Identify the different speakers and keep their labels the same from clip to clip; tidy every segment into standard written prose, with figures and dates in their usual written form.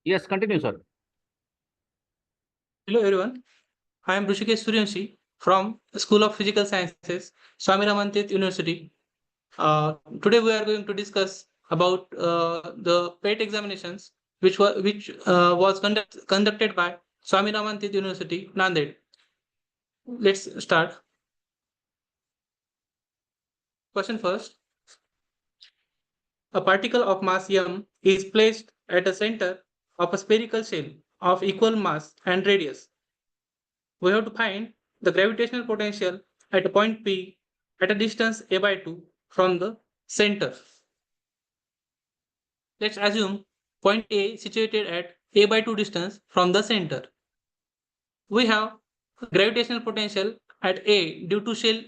Speaker 1: Yes, continue, sir.
Speaker 2: Hello everyone, I am Rushikesh.R.Suryawanshi from the School of Physical Sciences, Swami Ramantirth University. Today we are going to discuss about the PET examinations which was conducted by Swami Ramantirth University, Nanded. Let's start. Question first. A particle of mass m is placed at the center of a spherical shell of equal mass and radius. We have to find the gravitational potential at a point P at a distance a by 2 from the center. Let's assume point A situated at a by 2 distance from the center. We have gravitational potential at A due to shell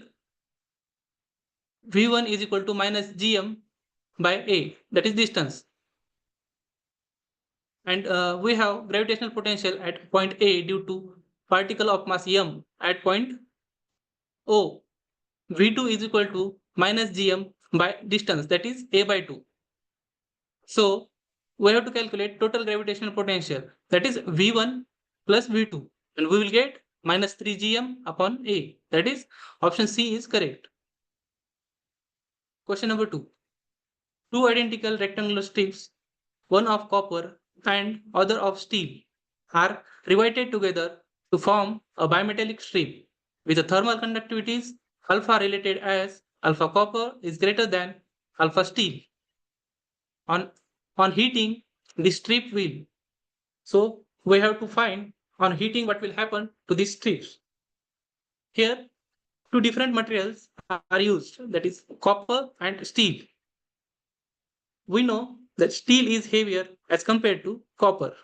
Speaker 2: V1 is equal to minus gm by A, that is distance. And we have gravitational potential at point A due to particle of mass m at point O. V2 is equal to minus gm by distance, that is a by 2. So we have to calculate total gravitational potential, that is V1 plus V2, and we will get minus 3gm upon A. That is option C is correct. Question number 2. Two identical rectangular strips, one of copper and other of steel, are riveted together to form a bimetallic strip with the thermal conductivities alpha related as alpha copper is greater than alpha steel. On heating, the strip will. So we have to find on heating what will happen to these strips. Here, two different materials are used, that is copper and steel. We know that steel is heavier as compared to copper,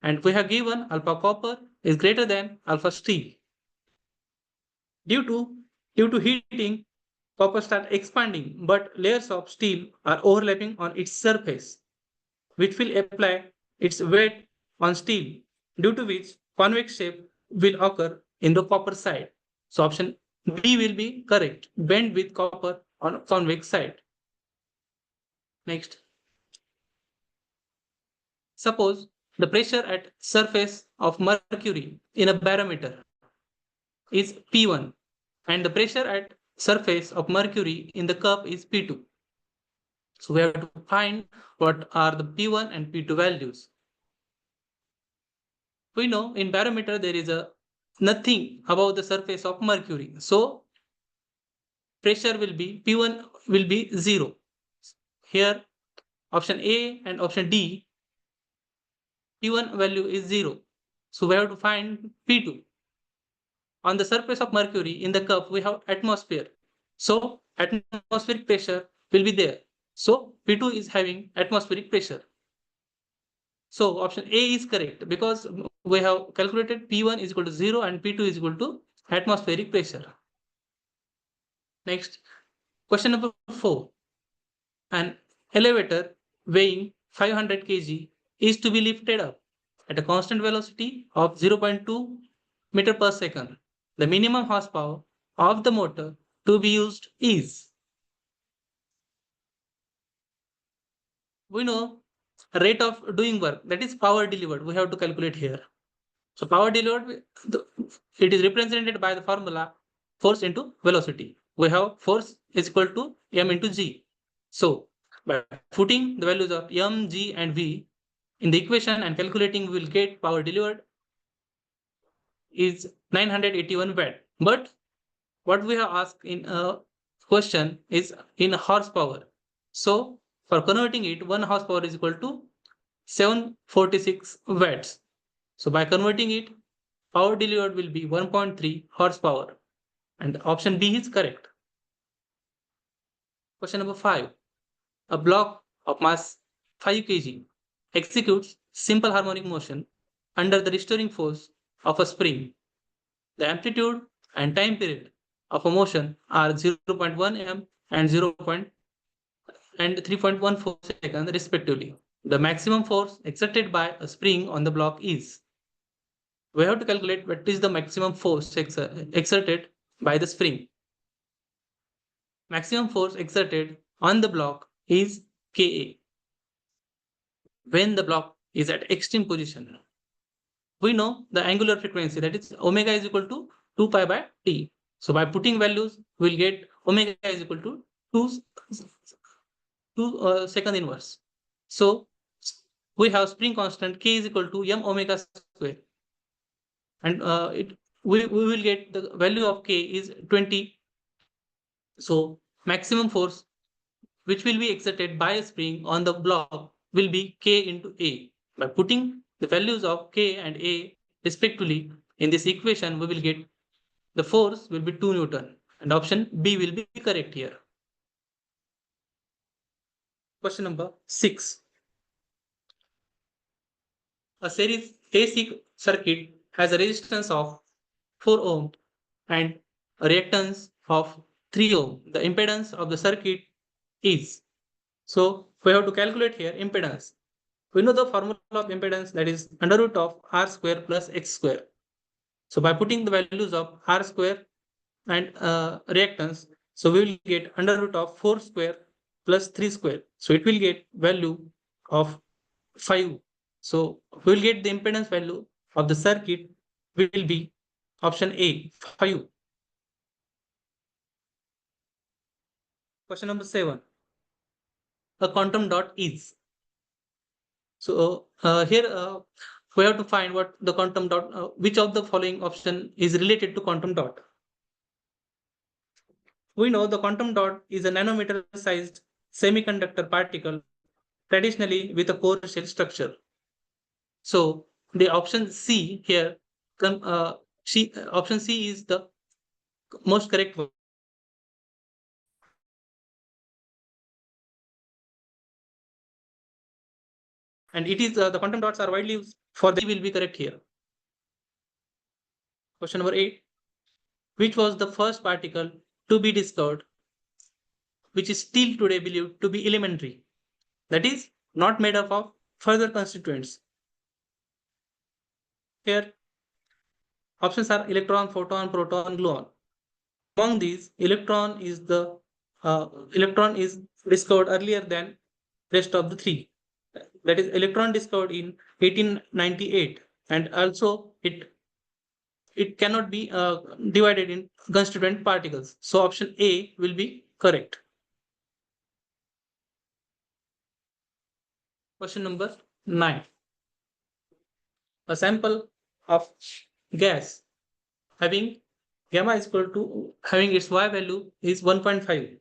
Speaker 2: and we have given alpha copper is greater than alpha steel. Due to heating, copper starts expanding, but layers of steel are overlapping on its surface, which will apply its weight on steel, due to which convex shape will occur in the copper side. So option B will be correct, bend with copper on convex side. Next. Suppose the pressure at surface of mercury in a barometer is P1 and the pressure at surface of mercury in the cup is P2. So we have to find what are the P1 and P2 values. We know in barometer there is a nothing above the surface of mercury. So pressure will be P1 will be 0. Here option A and option D, P1 value is 0. So we have to find P2. On the surface of mercury in the cup we have atmosphere. So atmospheric pressure will be there. So P2 is having atmospheric pressure. So option A is correct because we have calculated P1 is equal to 0 and P2 is equal to atmospheric pressure. Next, question number 4. An elevator weighing 500 kg is to be lifted up at a constant velocity of 0.2 meter per second. The minimum horsepower of the motor to be used is. We know rate of doing work, that is power delivered, we have to calculate here. So power delivered, it is represented by the formula force into velocity. We have force is equal to m into g. So by putting the values of m, g and v in the equation and calculating, we will get power delivered is 981 watt. But what we have asked in a question is in horsepower. So for converting it, 1 horsepower is equal to 746 watts. So by converting it, power delivered will be 1.3 horsepower. And option B is correct. Question number 5. A block of mass 5 kg executes simple harmonic motion under the restoring force of a spring. The amplitude and time period of a motion are 0.1 m and 3.14 seconds respectively. The maximum force exerted by a spring on the block is. We have to calculate what is the maximum force exerted by the spring. Maximum force exerted on the block is Ka when the block is at extreme position. We know the angular frequency, that is omega is equal to 2 pi by t. So by putting values, we'll get omega is equal to 2, 2 second inverse. So we have spring constant k is equal to m omega square, and we will get the value of k is 20. So maximum force which will be exerted by a spring on the block will be k into a. By putting the values of k and a respectively in this equation, we will get the force will be 2 Newton, and option B will be correct here. Question number 6. A series AC circuit has a resistance of 4 ohm and a reactance of 3 ohm. The impedance of the circuit is. So we have to calculate here impedance. We know the formula of impedance, that is under root of r square plus x square. So by putting the values of r square and reactance, so we will get under root of 4 square plus 3 square. So it will get value of 5. So we will get the impedance value of the circuit will be option A, 5. Question number 7. A quantum dot is. So here we have to find what the quantum dot, which of the following option is related to quantum dot. We know the quantum dot is a nanometer sized semiconductor particle, traditionally with a core shell structure. So the option C here, option C is the most correct one. And it is the quantum dots are widely used for the will be correct here. Question number 8. Which was the first particle to be discovered, which is still today believed to be elementary? That is not made up of further constituents. Here options are electron, photon, proton, gluon. Among these, electron is discovered earlier than rest of the three. That is electron discovered in 1898, and also it cannot be divided in constituent particles. So option A will be correct. Question number 9. A sample of gas having gamma is equal to having its Y value is 1.5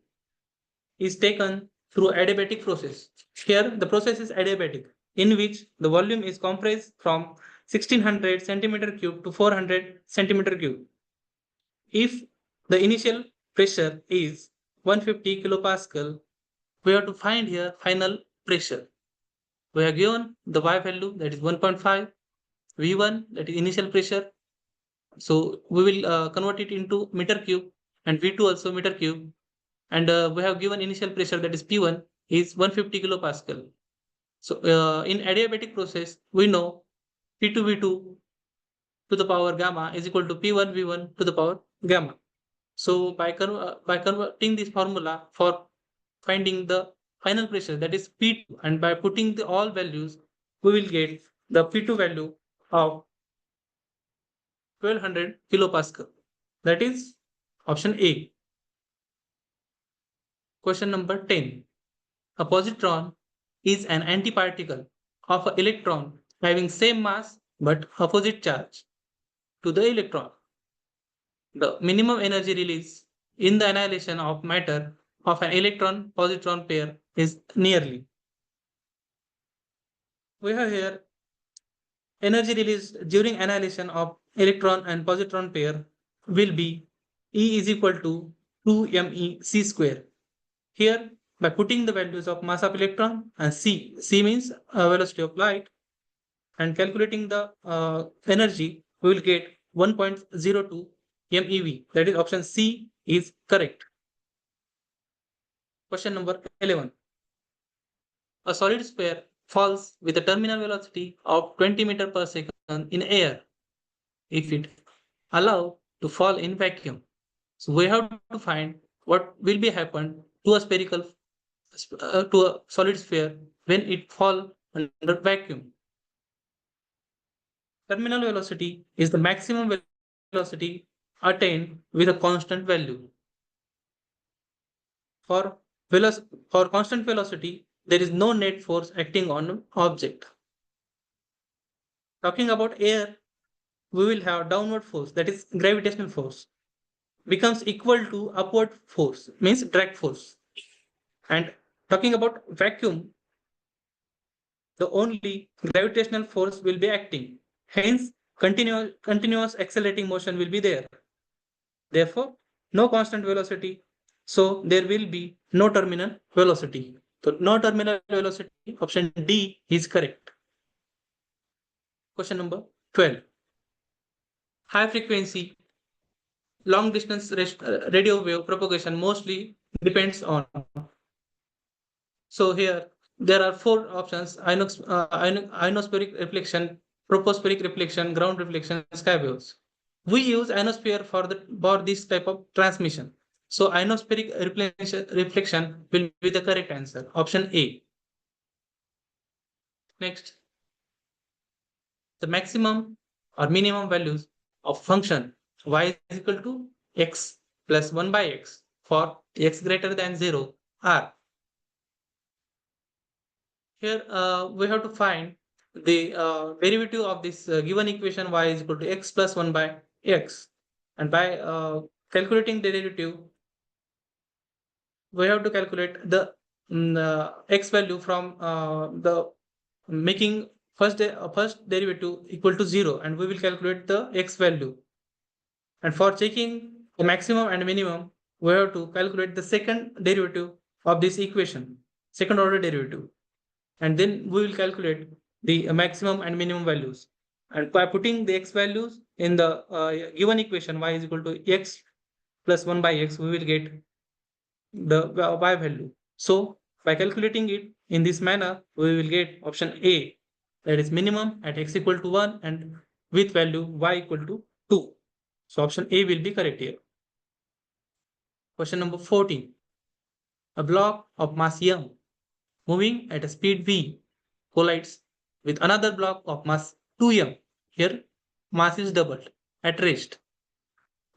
Speaker 2: is taken through adiabatic process. Here the process is adiabatic, in which the volume is compressed from 1600 centimeter cube to 400 centimeter cube. If the initial pressure is 150 kilopascal, we have to find here final pressure. We are given the Y value, that is 1.5, V1 that is initial pressure. So we will convert it into meter cube, and V2 also meter cube. And we have given initial pressure, that is P1 is 150 kilopascal. So in adiabatic process, we know P2V2 to the power gamma is equal to P1V1 to the power gamma. So by converting this formula for finding the final pressure, that is P2, and by putting the all values, we will get the P2 value of 1200 kilopascal. That is option A. Question number 10. A positron is an antiparticle of an electron having same mass but opposite charge to the electron. The minimum energy release in the annihilation of matter of an electron-positron pair is nearly. We have here energy released during annihilation of electron and positron pair will be E is equal to 2 me c square. Here, by putting the values of mass of electron and c means velocity of light, and calculating the energy, we will get 1.02 MeV. That is option C is correct. Question number 11. A solid sphere falls with a terminal velocity of 20 meter per second in air if it allowed to fall in vacuum. So we have to find what will be happen to a spherical to a solid sphere when it fall under vacuum. Terminal velocity is the maximum velocity attained with a constant value. For, for constant velocity, there is no net force acting on an object. Talking about air, we will have downward force, that is gravitational force, becomes equal to upward force, means drag force. And talking about vacuum, the only gravitational force will be acting. Hence, continuous accelerating motion will be there. Therefore, no constant velocity. So there will be no terminal velocity. So no terminal velocity, option D is correct. Question number 12. High frequency, long distance radio wave propagation mostly depends on. So here there are four options: ionospheric reflection, tropospheric reflection, ground reflection, sky waves. We use ionosphere for this type of transmission. So ionospheric reflection will be the correct answer. Option A. Next, the maximum or minimum values of function y is equal to x plus 1 by x for x greater than 0 are. Here we have to find the derivative of this given equation y is equal to x plus 1 by x. And by calculating the derivative, we have to calculate the x value from the making first derivative equal to 0, and we will calculate the x value. And for checking the maximum and minimum, we have to calculate the second derivative of this equation, second order derivative. And then we will calculate the maximum and minimum values. And by putting the x values in the given equation y is equal to x plus 1 by x, we will get the y value. So by calculating it in this manner, we will get option A, that is minimum at x equal to 1 and with value y equal to 2. So option A will be correct here. Question number 14. A block of mass m moving at a speed v collides with another block of mass 2m. Here mass is doubled at rest.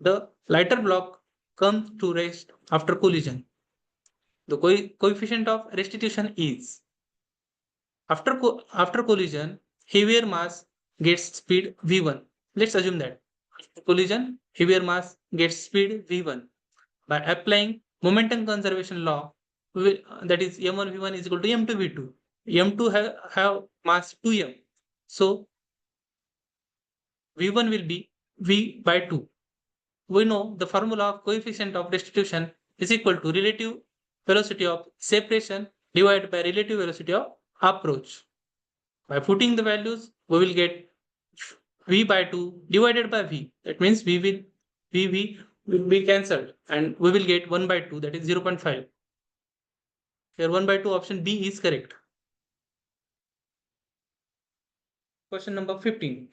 Speaker 2: The lighter block comes to rest after collision. The coefficient of restitution is, after collision, heavier mass gets speed v1. Let's assume that after collision, heavier mass gets speed v1. By applying momentum conservation law, that is m1 v1 is equal to m2 v2. m2 have mass 2m. So v1 will be v by 2. We know the formula of coefficient of restitution is equal to relative velocity of separation divided by relative velocity of approach. By putting the values, we will get v by 2 divided by v. That means v will be cancelled and we will get 1 by 2, that is 0.5. Here 1 by 2, option B is correct. Question number 15.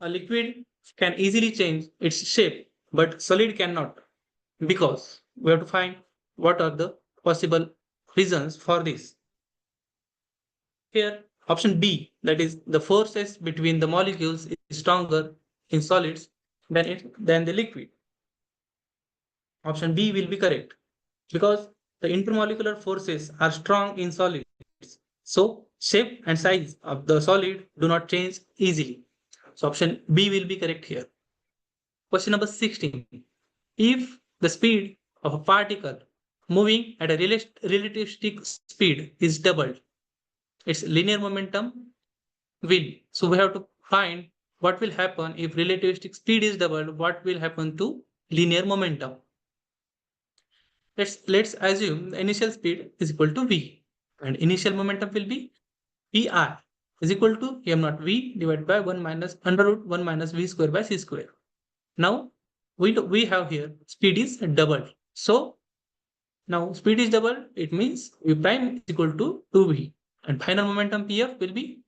Speaker 2: A liquid can easily change its shape, but solid cannot, because we have to find what are the possible reasons for this. Here, option B, that is the forces between the molecules is stronger in solids than the liquid. Option B will be correct, because the intermolecular forces are strong in solids. So shape and size of the solid do not change easily. So option B will be correct here. Question number 16. If the speed of a particle moving at a relativistic speed is doubled, its linear momentum will. So we have to find what will happen if relativistic speed is doubled, what will happen to linear momentum. Let's assume the initial speed is equal to v and initial momentum will be vi is equal to m naught v divided by 1 minus under root 1 minus v square by c square. Now we have here speed is doubled. So now speed is doubled, it means v prime is equal to 2v and final momentum pf will be,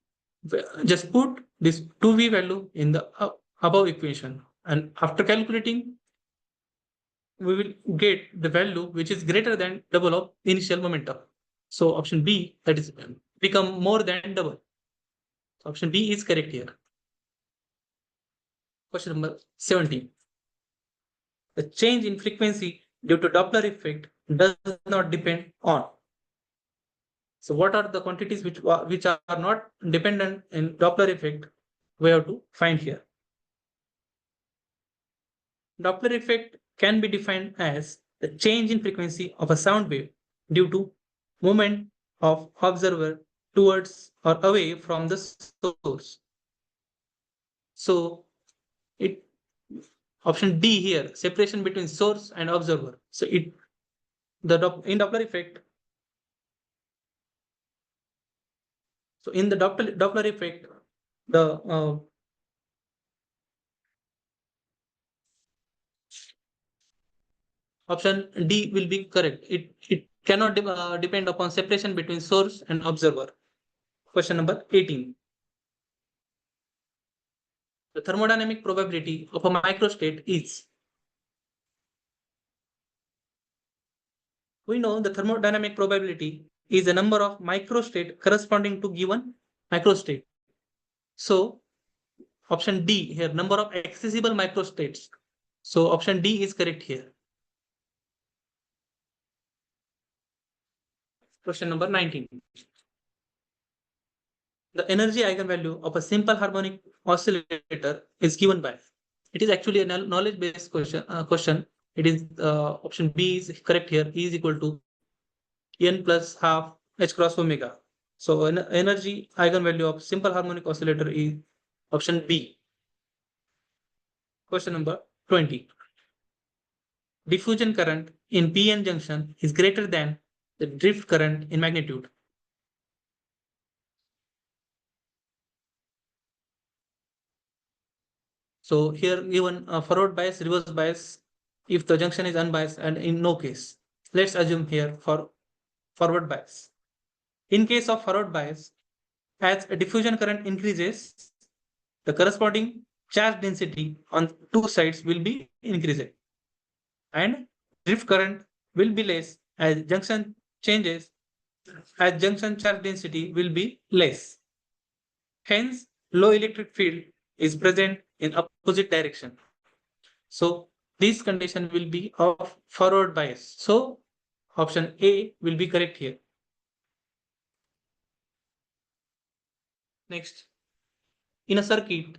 Speaker 2: just put this 2v value in the above equation, and after calculating we will get the value which is greater than double of initial momentum. So option B, that is become more than double. Option B is correct here. Question number 17. The change in frequency due to Doppler effect does not depend on. So what are the quantities which are not dependent in Doppler effect? We have to find here. Doppler effect can be defined as the change in frequency of a sound wave due to movement of observer towards or away from the source. So it option D here, separation between source and observer. So in Doppler effect, so in the Doppler effect, the option D will be correct. It cannot depend upon separation between source and observer. Question number 18. The thermodynamic probability of a microstate is. We know the thermodynamic probability is the number of microstate corresponding to given microstate. So option D here, number of accessible microstates. So option D is correct here. Question number 19. The energy eigenvalue of a simple harmonic oscillator is given by. It is actually a knowledge-based question. It is option B is correct here. E is equal to n plus half h cross omega. So energy eigenvalue of simple harmonic oscillator is option B. Question number 20. Diffusion current in PN junction is greater than the drift current in magnitude. So here given forward bias, reverse bias, if the junction is unbiased, and in no case. Let's assume here for forward bias. In case of forward bias, as a diffusion current increases, the corresponding charge density on two sides will be increasing, and drift current will be less as junction changes, as junction charge density will be less. Hence, low electric field is present in opposite direction. So this condition will be of forward bias. So option A will be correct here. Next, in a circuit,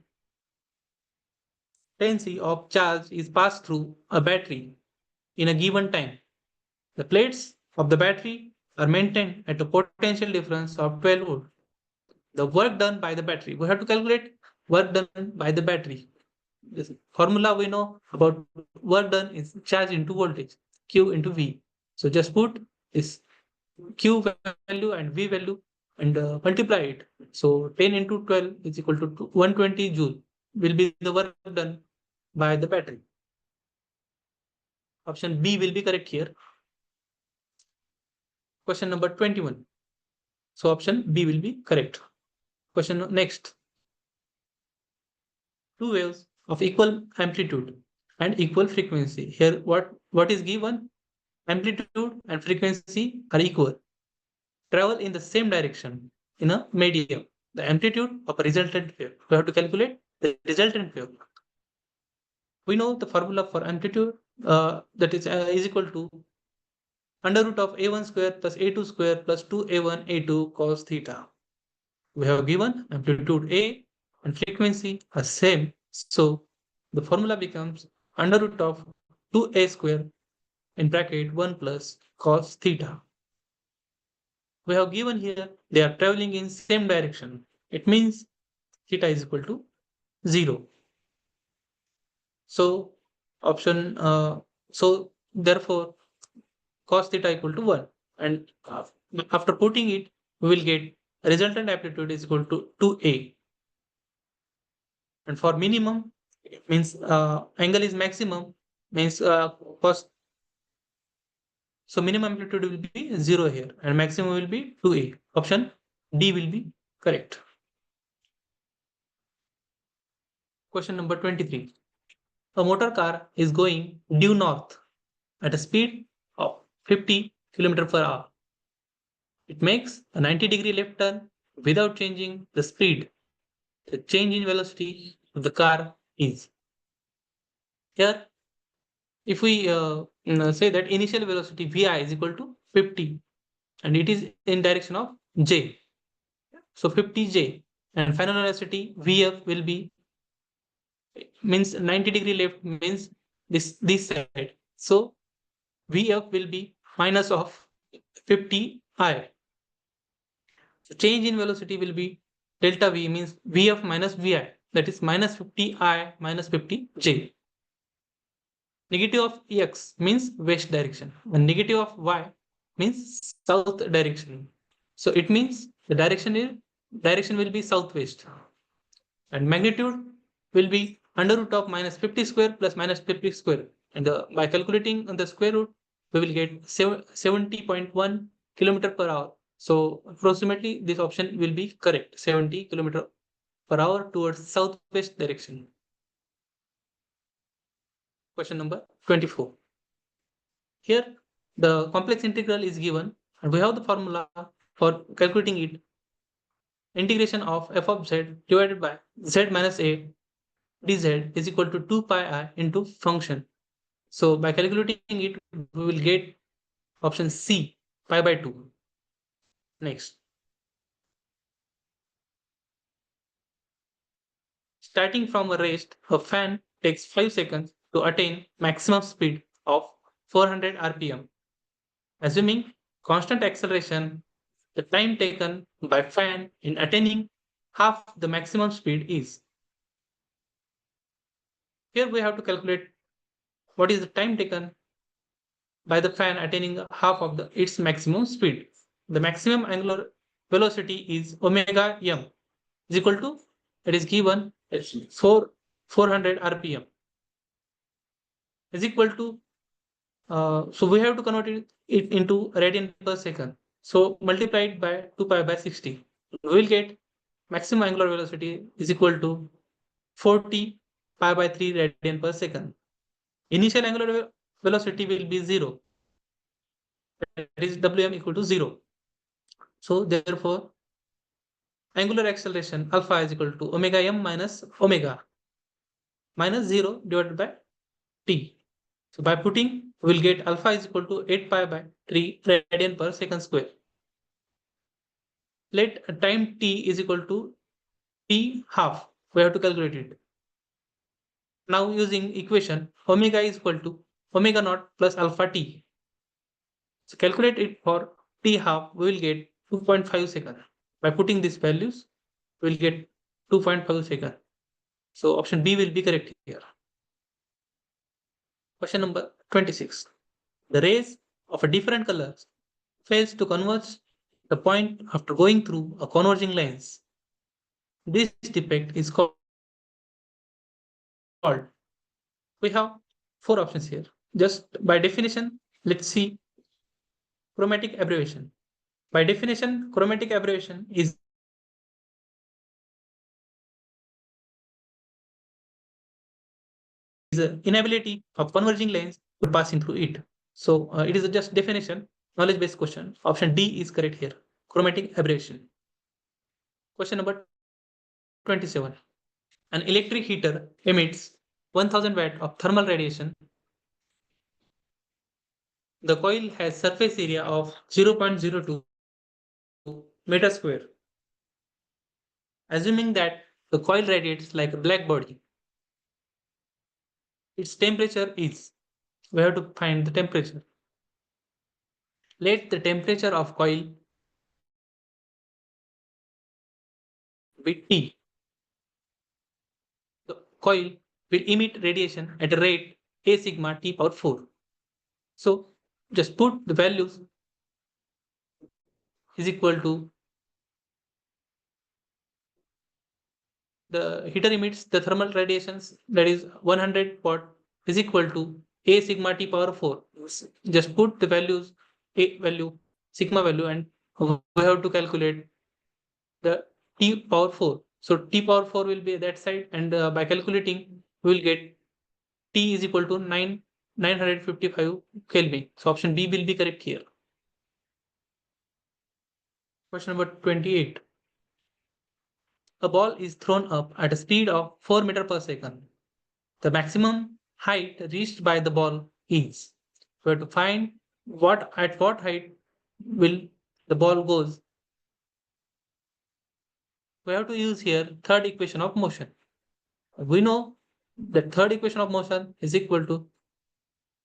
Speaker 2: tendency of charge is passed through a battery in a given time. The plates of the battery are maintained at a potential difference of 12 volt. The work done by the battery, we have to calculate work done by the battery. This formula we know about work done is charge into voltage, Q into V. So just put this Q value and V value and multiply it. So 10 into 12 is equal to 120 joule will be the work done by the battery. Option B will be correct here. Question number 21. So option B will be correct. Question next. Two waves of equal amplitude and equal frequency. Here what is given? Amplitude and frequency are equal. Travel in the same direction in a medium. The amplitude of a resultant wave. We have to calculate the resultant wave. We know the formula for amplitude that is equal to under root of a1 square plus a2 square plus 2a1 a2 cos theta. We have given amplitude A and frequency are same. So the formula becomes under root of 2a square in bracket 1 plus cos theta. We have given here they are traveling in same direction. It means theta is equal to 0. So option so therefore cos theta equal to 1, and after putting it we will get resultant amplitude is equal to 2a, and for minimum it means angle is maximum means cos, so minimum amplitude will be 0 here and maximum will be 2a. Option D will be correct. Question number 23. A motor car is going due north at a speed of 50 km per hour. It makes a 90-degree left turn without changing the speed. The change in velocity of the car is. Here, if we say that initial velocity Vi is equal to 50 and it is in direction of J. So 50J and final velocity Vf will be means 90-degree left means this side. So Vf will be minus of 50I. So change in velocity will be delta V means Vf minus Vi, that is minus 50I minus 50J. Negative of X means west direction and negative of Y means south direction. So it means the direction will be southwest and magnitude will be under root of minus 50 square plus minus 50 square. And by calculating the square root, we will get 70.1 kilometer per hour. So approximately this option will be correct, 70 kilometer per hour towards southwest direction. Question number 24. Here the complex integral is given and we have the formula for calculating it. Integration of f of z divided by z minus a dz is equal to 2 pi I into function. So by calculating it, we will get option C, pi by 2. Next. Starting from a rest, a fan takes 5 seconds to attain maximum speed of 400 rpm. Assuming constant acceleration, the time taken by fan in attaining half the maximum speed is. Here we have to calculate what is the time taken by the fan attaining half of its maximum speed. The maximum angular velocity is omega m is equal to, it is given as 400 rpm is equal to, so we have to convert it into radian per second. So multiplied by 2 pi by 60. We will get maximum angular velocity is equal to 40 pi by 3 radian per second. Initial angular velocity will be 0. That is Wm equal to 0. So therefore, angular acceleration alpha is equal to omega m minus omega minus 0 divided by t. So by putting, we will get alpha is equal to 8 pi by 3 radian per second square. Let time t is equal to t half. We have to calculate it. Now using equation, omega is equal to omega naught plus alpha t. So calculate it for t half, we will get 2.5 seconds. By putting these values, we will get 2.5 seconds. So option B will be correct here. Question number 26. The rays of a different colors fails to converge the point after going through a converging lens. This defect is called. We have four options here. Just by definition, let's see chromatic aberration. By definition, chromatic aberration is the inability of converging lens to passing through it. So it is just definition, knowledge-based question. Option D is correct here. Chromatic aberration. Question number 27. An electric heater emits 1000 watt of thermal radiation. The coil has surface area of 0.02 meter square. Assuming that the coil radiates like a black body, its temperature is, we have to find the temperature. Let the temperature of coil be T. The coil will emit radiation at a rate A sigma T power 4. So just put the values is equal to, the heater emits the thermal radiations, that is 100 watt is equal to A sigma T power 4. Just put the values, A value, sigma value, and we have to calculate the T power 4. So T power 4 will be that side, and by calculating, we will get T is equal to 955 Kelvin. So option B will be correct here. Question number 28. A ball is thrown up at a speed of 4 meters per second. The maximum height reached by the ball is. We have to find at what height will the ball goes. We have to use here third equation of motion. We know that third equation of motion is equal to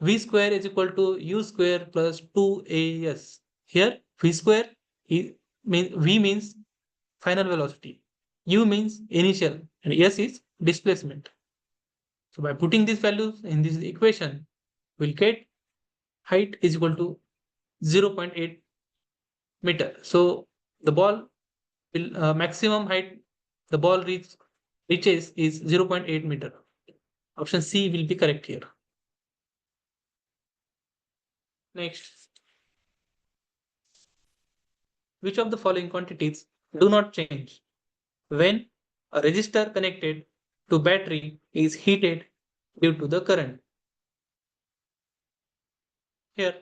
Speaker 2: v square is equal to u square plus 2as. Here v square v means final velocity, u means initial, and s is displacement. So by putting these values in this equation, we'll get height is equal to 0.8 meter. So the ball will maximum height the ball reaches is 0.8 meter. Option C will be correct here. Next, which of the following quantities do not change when a resistor connected to battery is heated due to the current? Here,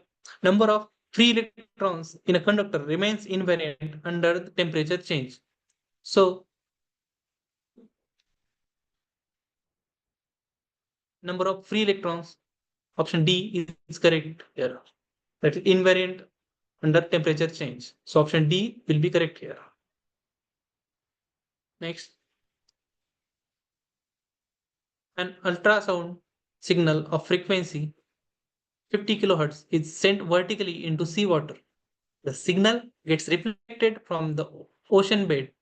Speaker 2: number of free electrons in a conductor remains invariant under the temperature change. So, number of free electrons, option D is correct here. That is invariant under temperature change. So, option D will be correct here. Next, an ultrasound signal of frequency 50 kilohertz is sent vertically into seawater. The signal gets reflected from the ocean bed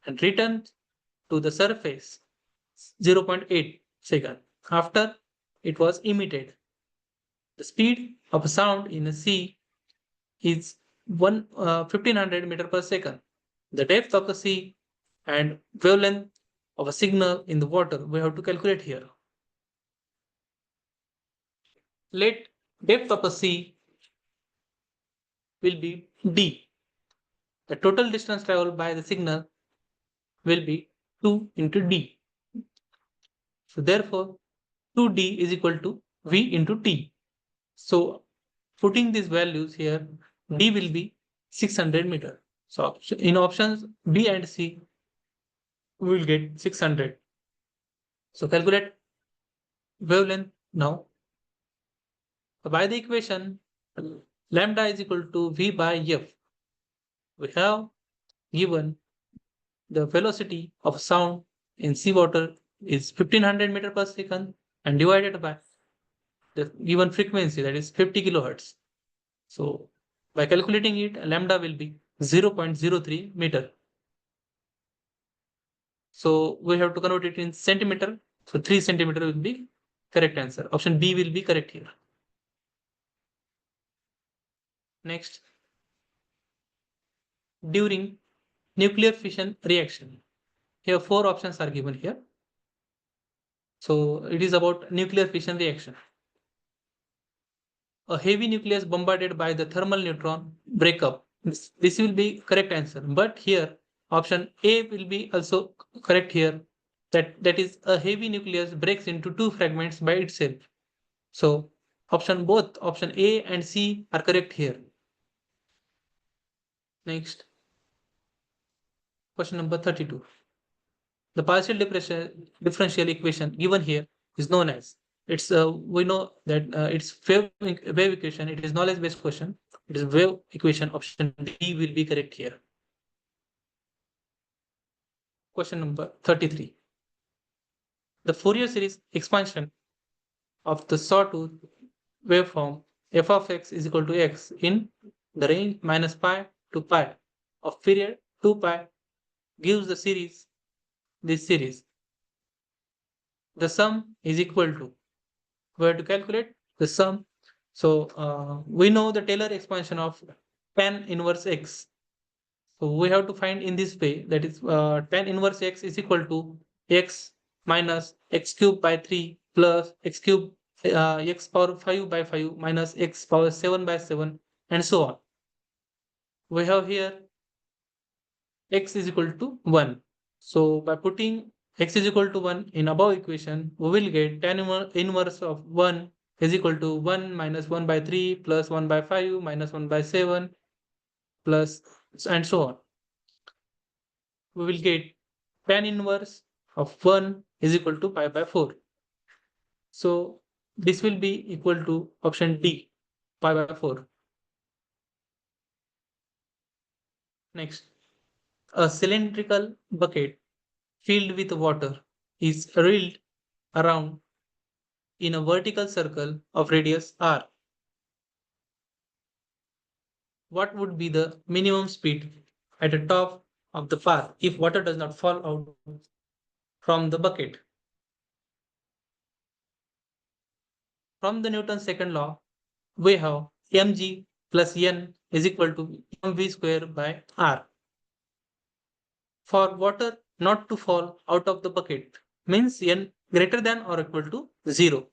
Speaker 2: and returns to the surface 0.8 second after it was emitted. The speed of sound in the sea is 1500 meter per second. The depth of the sea and wavelength of a signal in the water we have to calculate here. Let depth of a sea will be d. The total distance traveled by the signal will be 2 into d. So therefore, 2d is equal to v into t. So putting these values here, d will be 600 meter. So in options B and C, we will get 600. So calculate wavelength now. By the equation lambda is equal to v by f, we have given the velocity of sound in seawater is 1500 meter per second and divided by the given frequency, that is 50 kilohertz. So by calculating it, lambda will be 0.03 meter. So we have to convert it in centimeter. So 3 centimeter will be correct answer. Option B will be correct here. Next, during nuclear fission reaction, here 4 options are given here. So it is about nuclear fission reaction. A heavy nucleus bombarded by the thermal neutron breakup. This will be correct answer. But here option A will be also correct here. That is a heavy nucleus breaks into 2 fragments by itself. So both option A and C are correct here. Next, question number 32. The partial differential equation given here is known as, we know that it's wave equation. It is knowledge based question. It is wave equation. Option D will be correct here. Question number 33. The Fourier series expansion of the sawtooth waveform f of x is equal to x in the range minus pi to pi of period 2 pi gives this series. The sum is equal to, we have to calculate the sum. So we know the Taylor expansion of tan inverse x. So we have to find in this way, that is tan inverse x is equal to x minus x cube by 3 plus x cube x power 5 by 5 minus x power 7 by 7 and so on. We have here x is equal to 1. So by putting x is equal to 1 in above equation, we will get tan inverse of 1 is equal to 1 minus 1 by 3 plus 1 by 5 minus 1 by 7 plus and so on. we will get tan inverse of 1 is equal to pi by 4. So this will be equal to option D, pi by 4. Next, a cylindrical bucket filled with water is rolled around in a vertical circle of radius r. What would be the minimum speed at the top of the path if water does not fall out from the bucket? From the Newton's second law, we have mg plus n is equal to mv square by r. For water not to fall out of the bucket means n greater than or equal to 0.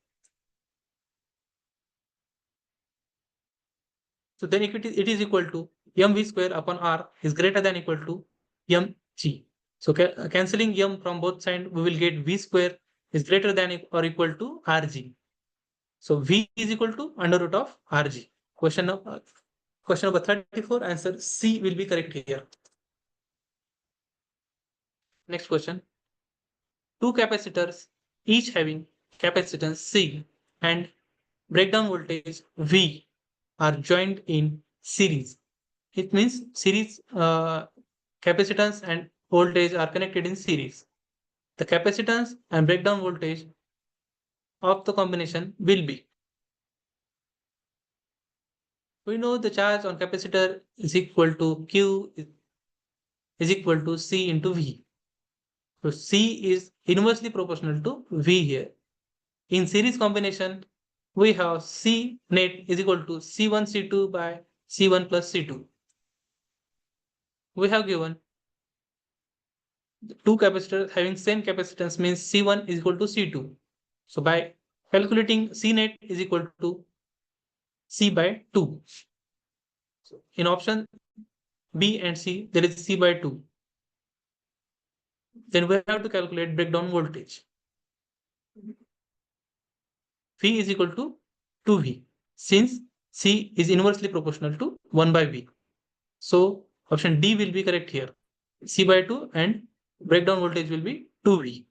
Speaker 2: So then it is equal to mv square upon r is greater than equal to mg. So cancelling m from both sides, we will get v square is greater than or equal to rg. So v is equal to under root of rg. Question number 34, answer C will be correct here. Next question. Two capacitors, each having capacitance C and breakdown voltage V, are joined in series. It means series capacitance and voltage are connected in series. The capacitance and breakdown voltage of the combination will be. We know the charge on capacitor is equal to Q is equal to C into V. So C is inversely proportional to V here. In series combination, we have C net is equal to C1 C2 by C1 plus C2. We have given two capacitors having same capacitance means C1 is equal to C2. So by calculating C net is equal to C by 2. So in option B and C, there is C by 2. Then we have to calculate breakdown voltage. V is equal to 2V since C is inversely proportional to 1 by V. So option D will be correct here. C by 2 and breakdown voltage will be 2V.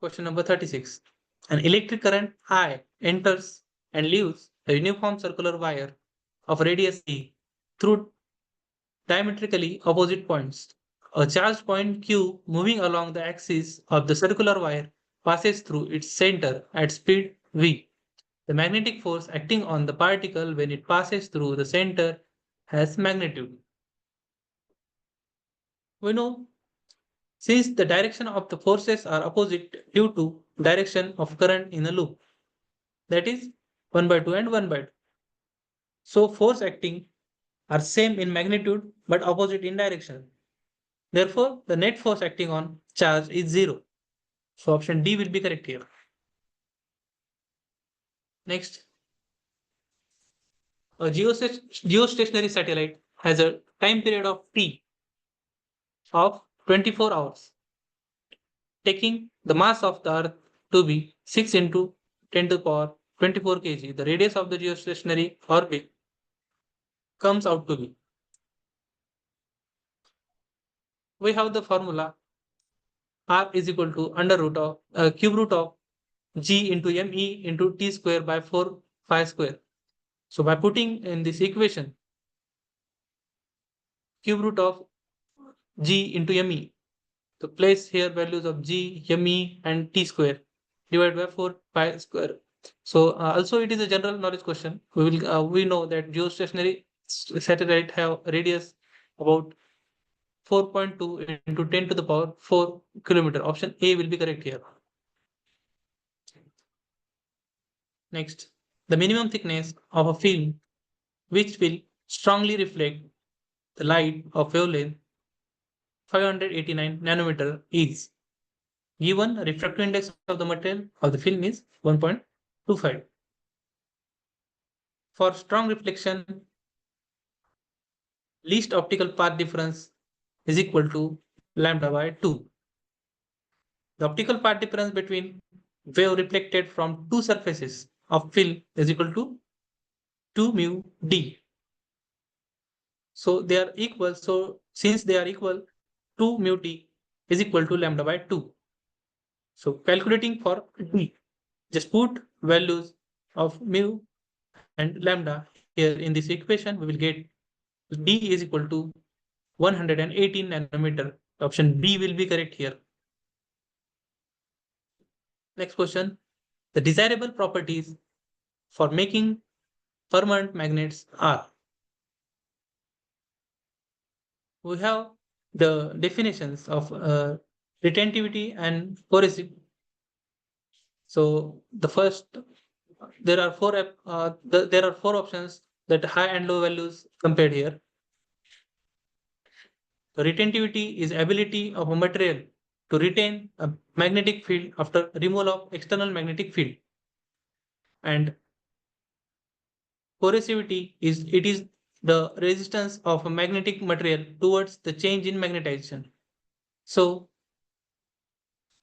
Speaker 2: Question number 36. An electric current I enters and leaves a uniform circular wire of radius E through diametrically opposite points. A charged point Q moving along the axis of the circular wire passes through its center at speed V. The magnetic force acting on the particle when it passes through the center has magnitude. We know since the direction of the forces are opposite due to direction of current in a loop, that is 1 by 2 and 1 by 2. So force acting are same in magnitude but opposite in direction. Therefore, the net force acting on charge is 0. So option D will be correct here. Next, a geostationary satellite has a time period of T of 24 hours, taking the mass of the Earth to be 6 into 10 to the power 24 kg. The radius of the geostationary orbit comes out to be. We have the formula R is equal to under root of cube root of G into ME into T square by 4 phi square. So by putting in this equation cube root of G into ME, so place here values of G, ME and T square divided by 4 pi square. So also it is a general knowledge question. We know that geostationary satellite have radius about 4.2 into 10 to the power 4 kilometer. Option A will be correct here. Next, the minimum thickness of a film which will strongly reflect the light of wavelength 589 nanometer is given. Refractive index of the material of the film is 1.25. For strong reflection, least optical path difference is equal to lambda by 2. The optical path difference between wave reflected from two surfaces of film is equal to 2 mu d. So they are equal. So since they are equal, 2 mu t is equal to lambda by 2. So calculating for d, just put values of mu and lambda here in this equation. We will get d is equal to 118 nanometer. Option B will be correct here. Next question. The desirable properties for making permanent magnets are. We have the definitions of retentivity and porosity. So the first, there are there are four options that high and low values compared here. The retentivity is ability of a material to retain a magnetic field after removal of external magnetic field. And corrosivity is the resistance of a magnetic material towards the change in magnetization. So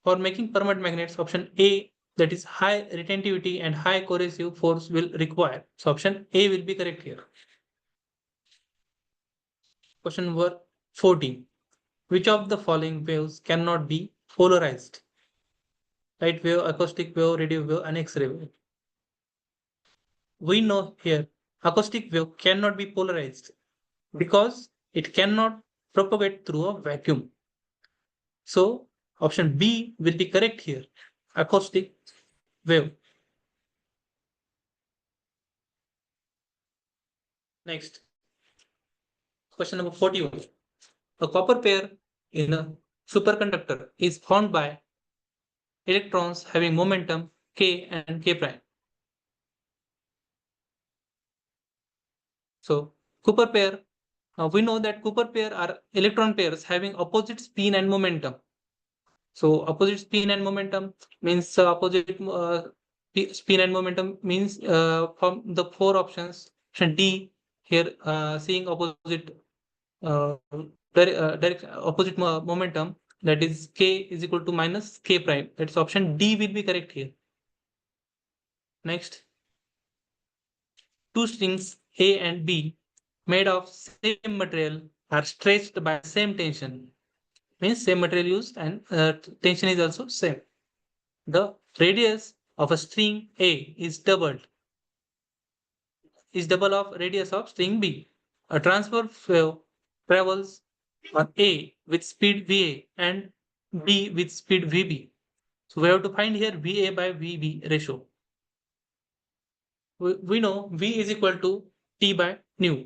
Speaker 2: for making permanent magnets, option A, that is high retentivity and high corrosive force, will require. So option A will be correct here. Question number 14. Which of the following waves cannot be polarized? Light wave, acoustic wave, radio wave, and X-ray wave. We know here acoustic wave cannot be polarized because it cannot propagate through a vacuum. So option B will be correct here. Acoustic wave. Next, question number 41. A copper pair in a superconductor is formed by electrons having momentum k and k prime. So Cooper pair, we know that Cooper pair are electron pairs having opposite spin and momentum. So opposite spin and momentum means opposite spin and momentum means from the four options, option D here seeing opposite opposite momentum, that is k is equal to minus k prime. That's option D will be correct here. Next, two strings A and B made of same material are stretched by same tension. Means same material used and tension is also same. The radius of a string A is double of radius of string B. A transfer wave travels on A with speed VA and B with speed VB. So we have to find here VA by VB ratio. We know V is equal to T by nu.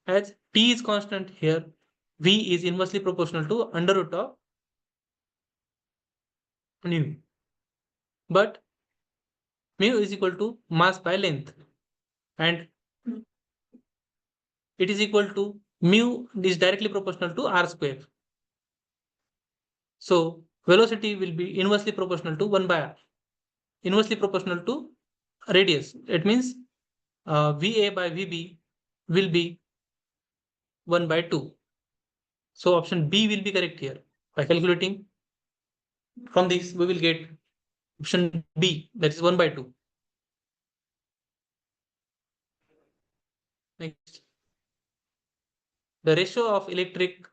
Speaker 2: As T is constant here, V is inversely proportional to under root of nu. But mu is equal to mass by length, and it is equal to mu is directly proportional to r square. So velocity will be inversely proportional to 1 by r, inversely proportional to radius. It means VA by VB will be 1 by 2. So option B will be correct here. By calculating from this, we will get option B, that is 1 by 2. Next, the ratio of electric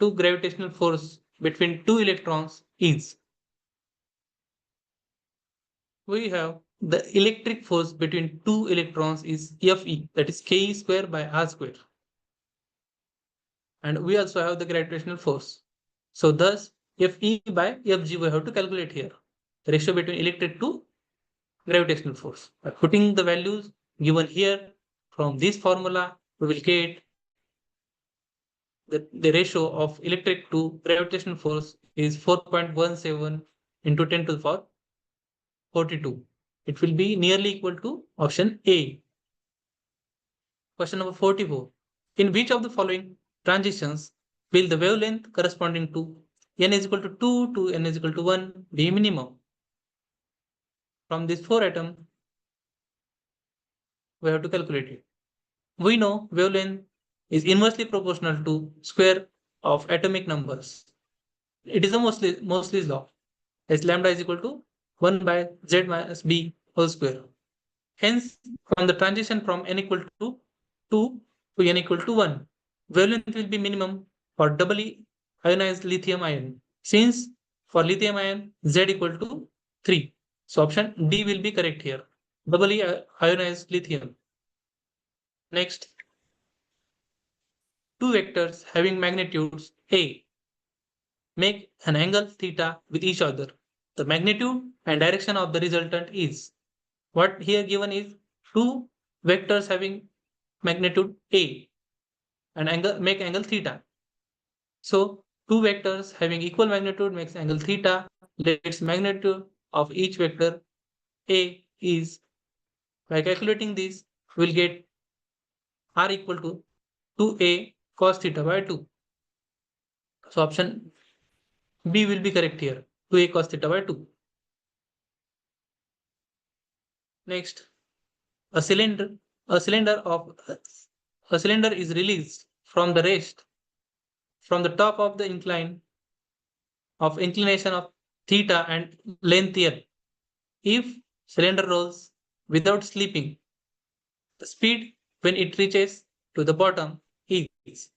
Speaker 2: to gravitational force between two electrons is. We have the electric force between two electrons is Fe, that is Ke square by r square. And we also have the gravitational force. So thus Fe by Fg we have to calculate here. The ratio between electric to gravitational force. By putting the values given here from this formula, we will get the ratio of electric to gravitational force is 4.17 into 10 to the power 42. It will be nearly equal to option A. Question number 44. In which of the following transitions will the wavelength corresponding to n is equal to 2 to n is equal to 1 be minimum? From this 4 atom, we have to calculate it. We know wavelength is inversely proportional to square of atomic numbers. It is a Moseley's law, as lambda is equal to 1 by z minus b whole square. Hence, from the transition from n equal to 2 to n equal to 1, wavelength will be minimum for doubly ionized lithium ion. Since for lithium ion, Z equal to 3. So option D will be correct here. Doubly ionized lithium. Next, two vectors having magnitudes A make an angle theta with each other. The magnitude and direction of the resultant is what here given is two vectors having magnitude A and angle make angle theta. So two vectors having equal magnitude makes angle theta. Let's magnitude of each vector A is, by calculating this, we'll get R equal to 2A cos theta by 2. So option B will be correct here, 2A cos theta by 2. Next, a cylinder, a cylinder of a cylinder is released from the rest from the top of the inclination of theta and length L. If cylinder rolls without slipping, the speed when it reaches to the bottom is.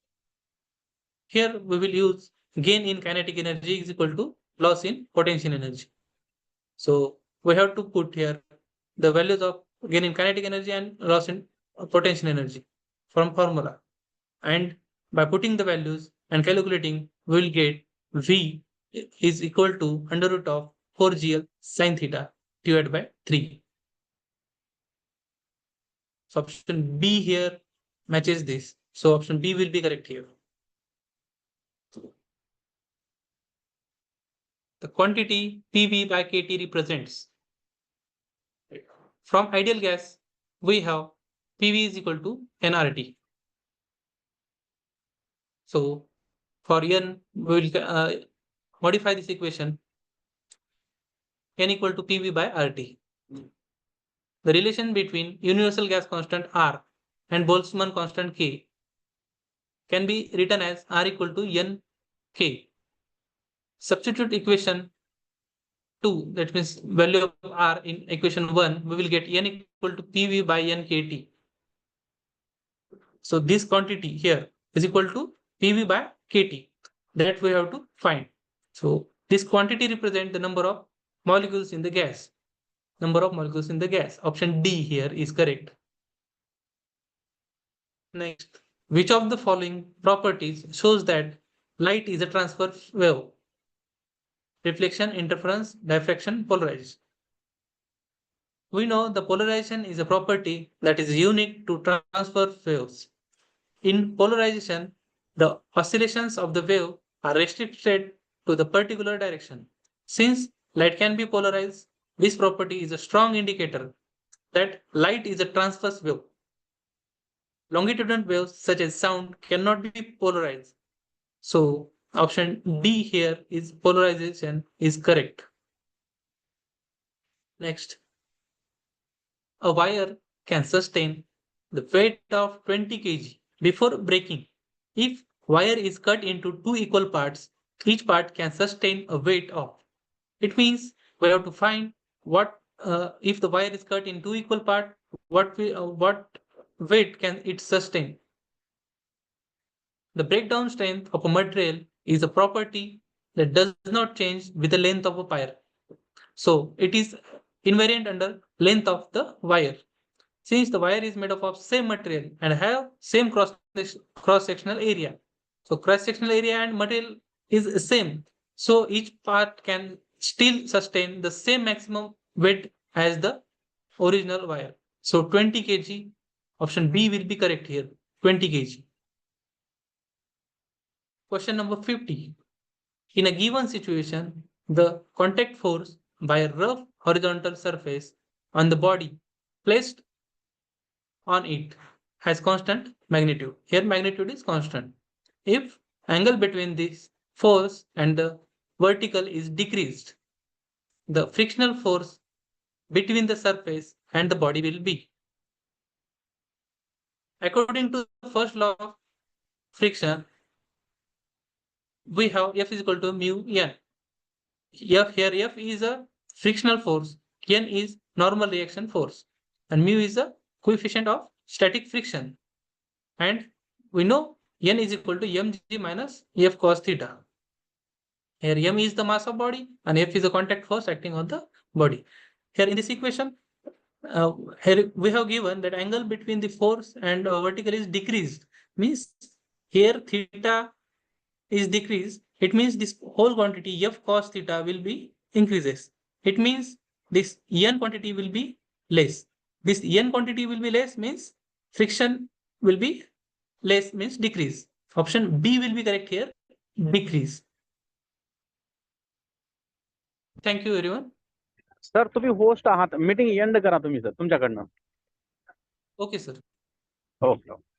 Speaker 2: Here we will use gain in kinetic energy is equal to loss in potential energy. So we have to put here the values of gain in kinetic energy and loss in potential energy from formula. And by putting the values and calculating, we will get V is equal to under root of 4GL sine theta divided by 3. So option B here matches this. So option B will be correct here. The quantity PV by KT represents. From ideal gas, we have PV is equal to nRT. So for N, we will modify this equation N equal to PV by RT. The relation between universal gas constant R and Boltzmann constant K can be written as R equal to Nk. Substitute equation 2, that means value of R in equation 1, we will get N equal to PV by Nkt. So this quantity here is equal to PV by KT that we have to find. So this quantity represents the number of molecules in the gas. Number of molecules in the gas. Option D here is correct. Next, which of the following properties shows that light is a transfer wave? Reflection, interference, diffraction, polarization. We know the polarization is a property that is unique to transfer waves. In polarization, the oscillations of the wave are restricted to the particular direction. Since light can be polarized, this property is a strong indicator that light is a transverse wave. Longitudinal waves such as sound cannot be polarized. So option D here is polarization is correct. Next, a wire can sustain the weight of 20 kg before breaking. If wire is cut into two equal parts, each part can sustain a weight of. It means we have to find what if the wire is cut in two equal parts, what weight can it sustain. The breakdown strength of a material is a property that does not change with the length of a wire. So it is invariant under length of the wire. Since the wire is made up of same material and have same cross-sectional area. So cross-sectional area and material is same. So each part can still sustain the same maximum weight as the original wire. So 20 kg, option B will be correct here, 20 kg. Question number 50. In a given situation, the contact force by a rough horizontal surface on the body placed on it has constant magnitude. Here magnitude is constant. If angle between this force and the vertical is decreased, the frictional force between the surface and the body will be. According to the first law of friction, we have F is equal to mu N. F here, F is a frictional force, N is normal reaction force, and mu is a coefficient of static friction. And we know N is equal to mg minus F cos theta. Here m is the mass of body and F is the contact force acting on the body. Here in this equation, here we have given that angle between the force and vertical is decreased. Means here theta is decreased. It means this whole quantity F cos theta will be increases. It means this N quantity will be less. This N quantity will be less means friction will be less means decrease. Option B will be correct here, decrease. Thank you everyone.
Speaker 1: Sir तुम्ही host आहात, meeting and करा तुम्ही sir तुमच्याकडनं.
Speaker 2: Okay sir.
Speaker 1: Okay.